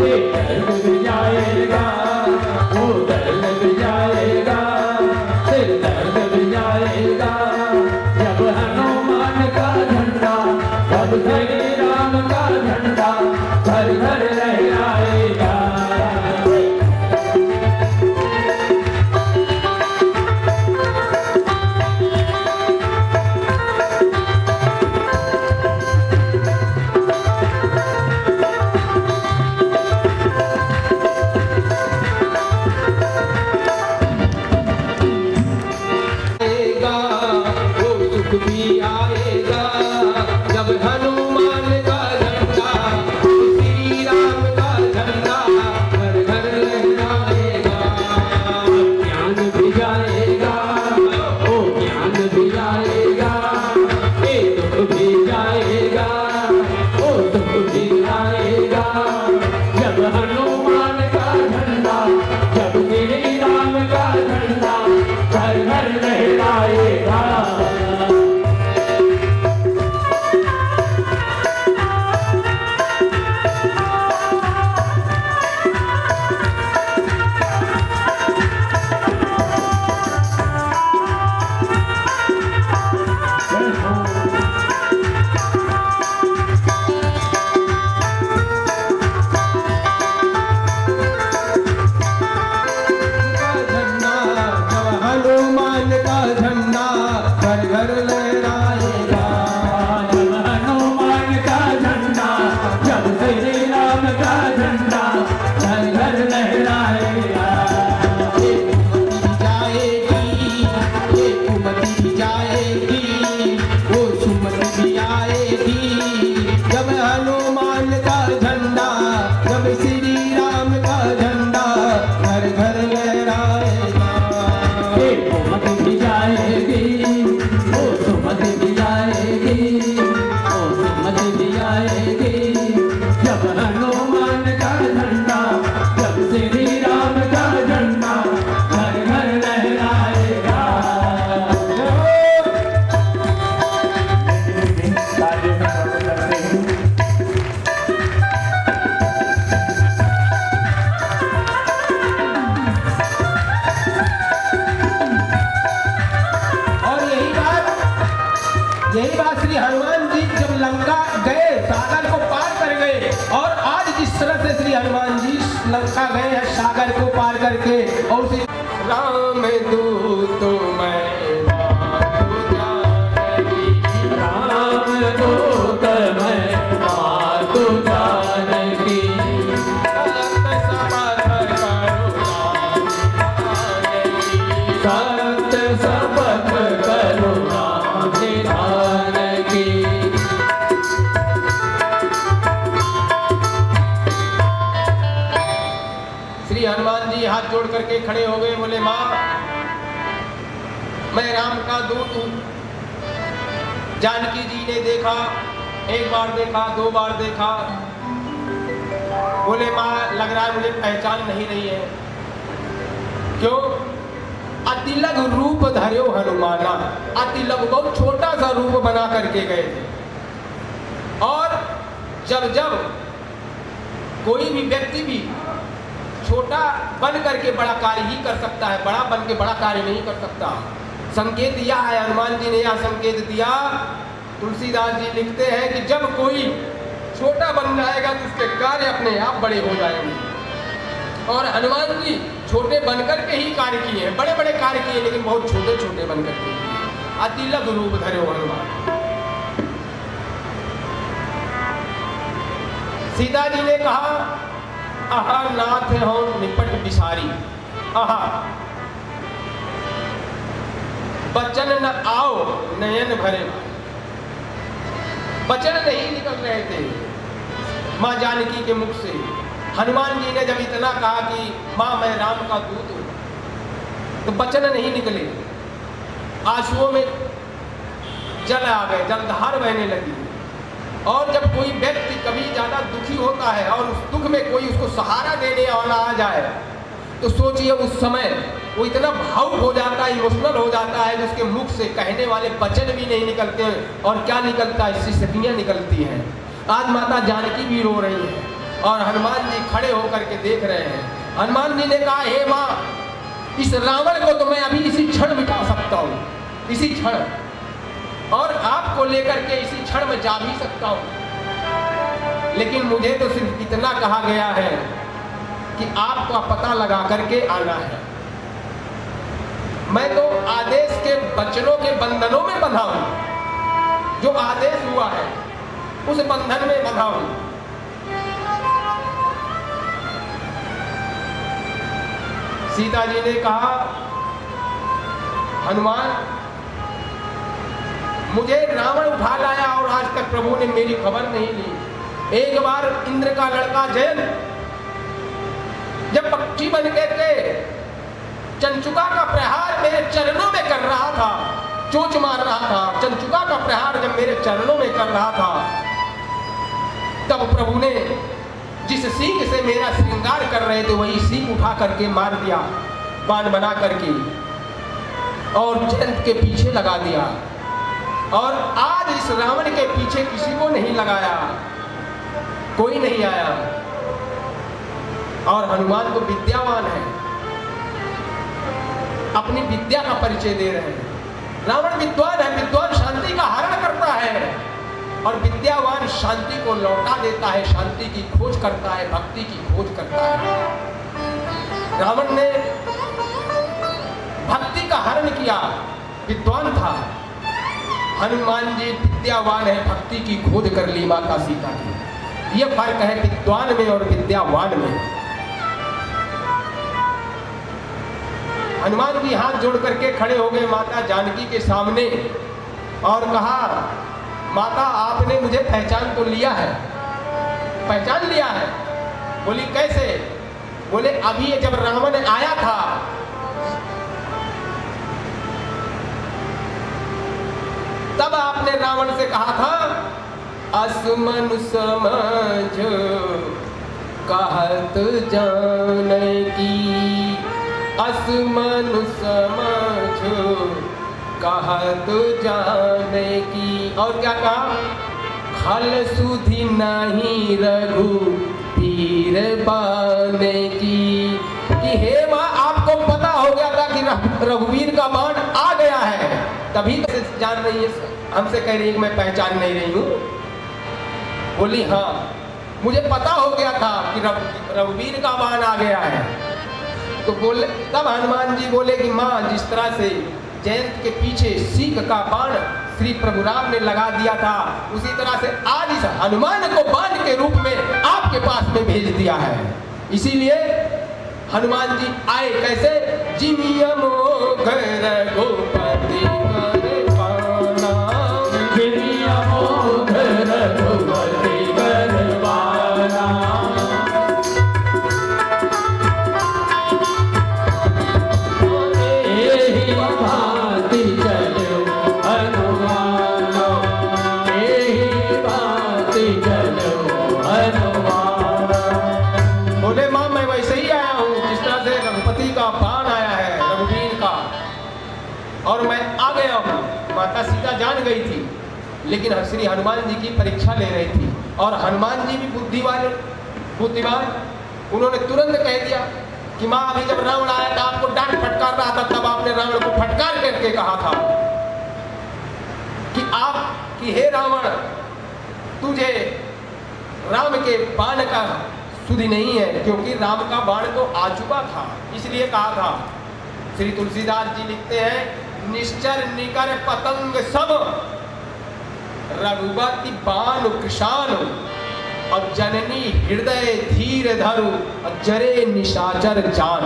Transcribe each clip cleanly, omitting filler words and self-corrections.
ये दर्द भी जाएगा, वो दर्द भी जाएगा, फिर दर्द भी जाएगा। जब हनुमान का झंडा, जब श्री राम का झंडा घर घर लहराएगा। भी आएगा जब हनुमान का झंडा, श्री राम का झंडा घर घर लहराएगा। ज्ञान भी जाएगा, ओ ज्ञान भी जाएगा, ये दुख भी जाएगा, ओ दुख भी जाएगा। जब हनुमान का झंडा, जब श्री राम का झंडा घर घर लहराएगा। यही बात श्री हनुमान जी जब लंका गए, सागर को पार कर गए, और आज जिस तरह से श्री हनुमान जी लंका गए हैं सागर को पार करके, और श्री राम दूत मैं हनुमान जी हाथ जोड़ करके खड़े हो गए, बोले माँ मैं राम का दूत हूँ। जानकी जी ने देखा, एक बार देखा, दो बार देखा, बोले माँ लग रहा है मुझे पहचान नहीं रही है। क्यों? अतिलग रूप धर्यो हनुमाना, अतिलग बहुत छोटा सा रूप बना करके गए थे। और जब जब कोई भी व्यक्ति भी छोटा बन करके बड़ा कार्य ही कर सकता है, बड़ा बन के बड़ा कार्य नहीं कर सकता। संकेत दिया है हनुमान जी ने, यह संकेत दिया। तुलसीदास जी लिखते हैं कि जब कोई छोटा बन जाएगा तो उसके कार्य अपने आप बड़े हो जाएंगे। और हनुमान जी छोटे बनकर के ही कार्य किए हैं, बड़े बड़े कार्य किए लेकिन बहुत छोटे छोटे बनकर के किए। अतिलग रूप धर्यो हनुमान। सीता जी ने कहा आहा नाथ हो निपट बिसारी, आहा बचन न आओ नयन भरे। वचन नहीं निकल रहे थे माँ जानकी के मुख से। हनुमान जी ने जब इतना कहा कि माँ मैं राम का दूत हूँ, तो वचन नहीं निकले। आंसुओं में जल आ गए, जलधार बहने लगी। और जब कोई व्यक्ति कभी ज़्यादा दुखी होता है और उस दुख में कोई उसको सहारा देने वाला आ जाए, तो सोचिए उस समय वो इतना भावुक हो जाता है, इमोशनल हो जाता है कि उसके मुख से कहने वाले वचन भी नहीं निकलते हैं। और क्या निकलता है? सिसकियाँ निकलती हैं। आज माता जानकी भी रो रही है और हनुमान जी खड़े होकर के देख रहे हैं। हनुमान जी ने कहा, हे माँ, इस रावण को तो मैं अभी इसी क्षण मिटा सकता हूँ, इसी क्षण, और आपको लेकर के इसी क्षण में जा भी सकता हूँ, लेकिन मुझे तो सिर्फ इतना कहा गया है कि आपका पता लगा करके आना है। मैं तो आदेश के वचनों के बंधनों में बंधा हूं, जो आदेश हुआ है उस बंधन में बंधा हूं। सीता जी ने कहा, हनुमान, मुझे रावण उठा लाया और आज तक प्रभु ने मेरी खबर नहीं ली। एक बार इंद्र का लड़का जयंत जब पक्षी बन के चंचुका का प्रहार मेरे चरणों में कर रहा था, चोंच मार रहा था, चंचुका का प्रहार जब मेरे चरणों में कर रहा था, तब प्रभु ने जिस सीख से मेरा श्रृंगार कर रहे थे वही सीख उठा करके मार दिया, बाण बना करके, और जयंत के पीछे लगा दिया। और आज इस रावण के पीछे किसी को नहीं लगाया, कोई नहीं आया। और हनुमान तो विद्यावान है, अपनी विद्या का परिचय दे रहे हैं। रावण विद्वान है, विद्वान शांति का हरण करता है, और विद्यावान शांति को लौटा देता है, शांति की खोज करता है, भक्ति की खोज करता है। रावण ने भक्ति का हरण किया, विद्वान था। हनुमान जी विद्यावान है, भक्ति की खोज कर ली माता सीता की। यह फर्क है विद्वान में और विद्यावान में। हनुमान जी हाथ जोड़ करके खड़े हो गए माता जानकी के सामने और कहा, माता, आपने मुझे पहचान तो लिया है, पहचान लिया है? बोली, कैसे? बोले, अभी जब रावण आया था तब आपने रावण से कहा था, असमन समझ कहत जाने की, असमन समझ कहत जाने की। और क्या कहा? खल सुधि नहीं रघु पीर बाने की, कि हे माँ, आपको पता हो गया था कि रघुवीर का बाण आ गया है, तभी तो जान रही है, हमसे कह रही है कि मैं पहचान नहीं रही हूँ। बोली, हाँ, मुझे पता हो गया था कि रघुवीर का बाण आ गया है। तो बोले, तब हनुमान जी बोले कि माँ, जिस तरह से जयंत के पीछे सीख का बाण श्री प्रभु राम ने लगा दिया था, उसी तरह से आज इस हनुमान को बाण के रूप में आपके पास में भेज दिया है। इसीलिए हनुमान जी आए कैसे? जिमिया मोघर गोपति कर पाना, जिमिया मोघर गोपति कर पाना, एहि भांति चलो हनुमान, एहि भांति चलो हनुमान। बोले, माँ, मैं वैसे ही आया हूँ जिस तरह से रघुपति का बाण आया है, रघुवीर का, और मैं आ गया हूँ। माता सीता जान गई थी, लेकिन श्री हनुमान जी की परीक्षा ले रही थी। और हनुमान जी भी बुद्धिमान, उन्होंने तुरंत कह दिया कि माँ, अभी जब रावण आया था, आपको डांट फटकार रहा था, तब आपने रावण को फटकार करके कहा था कि हे रावण, तुझे राम के बाण का सुधि नहीं है, क्योंकि राम का बाण तो आ चुका था, इसलिए कहा था। श्री तुलसीदास जी लिखते हैं, निश्चर निकर पतंग सब रघुपति बाण कृशान, और जननी हृदय धीर धरु जरे निशाचर जान।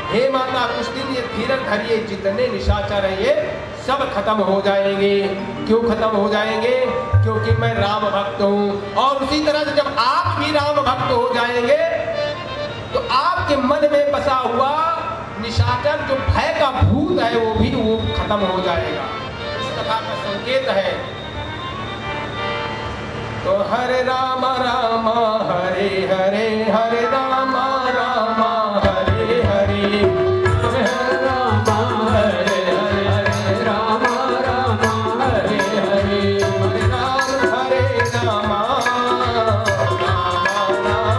हे माता, कुछ दिन ये धीरज धरिए, जितने निशाचर हैं ये सब खत्म हो जाएंगे। क्यों खत्म हो जाएंगे? क्योंकि मैं राम भक्त हूँ। और उसी तरह से जब आप भी राम भक्त हो जाएंगे तो आपके मन में बसा हुआ निशाचर जो भय का भूत है वो खत्म हो जाएगा। इस कथा का संकेत है। तो हरे राम राम हरे हरे, हरे राम राम हरे हरे, हरे राम हरे हरे, राम राम हरे हरे, हरे राम हरे राम राम राम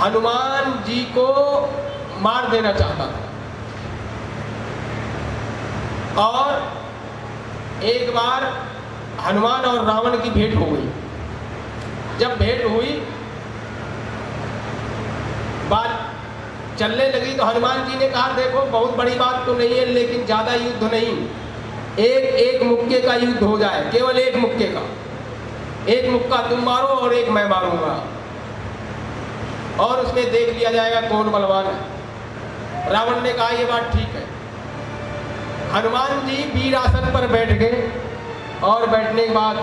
हनुमान जी को मार देना चाहता था। और एक बार हनुमान और रावण की भेंट हो गई। जब भेंट हुई, बात चलने लगी, तो हनुमान जी ने कहा देखो बहुत बड़ी बात तो नहीं है, लेकिन ज़्यादा युद्ध नहीं, एक मुक्के का युद्ध हो जाए, केवल एक मुक्के का, एक मुक्का तुम मारो और एक मैं मारूंगा, और उसमें देख लिया जाएगा कौन बलवान है। रावण ने कहा ये बात ठीक है। हनुमान जी वीर आसन पर बैठ गए और बैठने के बाद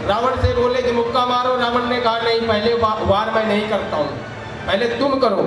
रावण से बोले कि मुक्का मारो। रावण ने कहा नहीं, पहले वार मैं नहीं करता हूँ, पहले तुम करो।